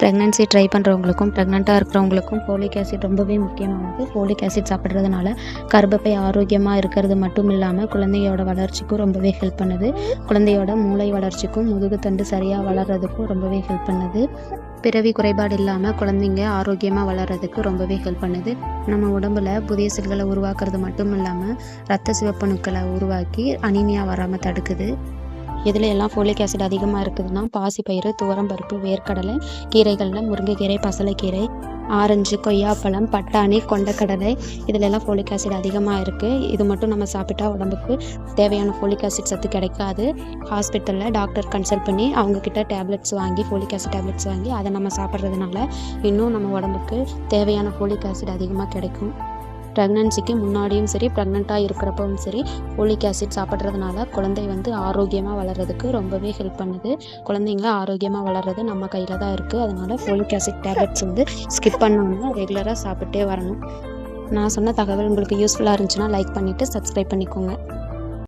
Pregnancy try பண்ணுறவங்களுக்கும் ப்ரெக்னெண்ட்டாக இருக்கிறவங்களுக்கும் folic acid ரொம்பவே முக்கியமானது. ஃபோலிக் ஆசிட் சாப்பிட்றதுனால கர்ப்பப்பை ஆரோக்கியமாக இருக்கிறது மட்டும் இல்லாமல் குழந்தையோட வளர்ச்சிக்கும் ரொம்பவே ஹெல்ப் பண்ணுது. குழந்தையோட மூளை வளர்ச்சிக்கும் முதுகுத்தண்டு சரியாக வளர்கிறதுக்கும் ரொம்பவே ஹெல்ப் பண்ணுது. பிறவி குறைபாடு இல்லாமல் குழந்தைங்க ஆரோக்கியமாக வளர்கிறதுக்கு ரொம்பவே ஹெல்ப் பண்ணுது. நம்ம உடம்புல புதிய செல்களை உருவாக்குறது மட்டும் இல்லாமல் இரத்த சிவப்பணுக்களை உருவாக்கி அனீமியா வராமல் தடுக்குது. இதில் எல்லாம் ஃபோலிக் ஆசிட் அதிகமாக இருக்குதுன்னா பாசிப்பயிறு, துவரம்பருப்பு, வேர்க்கடலை, கீரைகளில் முருங்கைக்கீரை, பசலைக்கீரை, ஆரஞ்சு, கொய்யாப்பழம், பட்டாணி, கொண்டக்கடலை இதில் எல்லாம் ஃபோலிக் ஆசிட் அதிகமாக இருக்குது. இது மட்டும் நம்ம சாப்பிட்டா உடம்புக்கு தேவையான ஃபோலிக் ஆசிட் சத்து கிடைக்காது. ஹாஸ்பிட்டலில் டாக்டர் கன்சல்ட் பண்ணி அவங்கக்கிட்ட டேப்லெட்ஸ் வாங்கி ஃபோலிக் ஆசிட் டேப்லெட்ஸ் வாங்கி அதை நம்ம சாப்பிட்றதுனால இன்னும் நம்ம உடம்புக்கு தேவையான ஃபோலிக் ஆசிட் அதிகமாக கிடைக்கும். ப்ரெக்னன்சிக்கு முன்னாடியும் சரி, ப்ரெக்னெண்ட்டாக இருக்கிறப்பவும் சரி, ஃபோலிக் ஆசிட் சாப்பிட்றதுனால குழந்தை ஆரோக்கியமாக வளர்கிறதுக்கு ரொம்பவே ஹெல்ப் பண்ணுது. குழந்தைங்க ஆரோக்கியமாக வளர்கிறது நம்ம கையில் தான் இருக்குது. அதனால் ஃபோலிக் ஆசிட் டேப்லெட்ஸ் ஸ்கிப் பண்ணாமல் ரெகுலராக சாப்பிட்டே வரணும். நான் சொன்ன தகவல் உங்களுக்கு யூஸ்ஃபுல்லாக இருந்துச்சுன்னா லைக் பண்ணிவிட்டு சப்ஸ்கிரைப் பண்ணிக்கோங்க.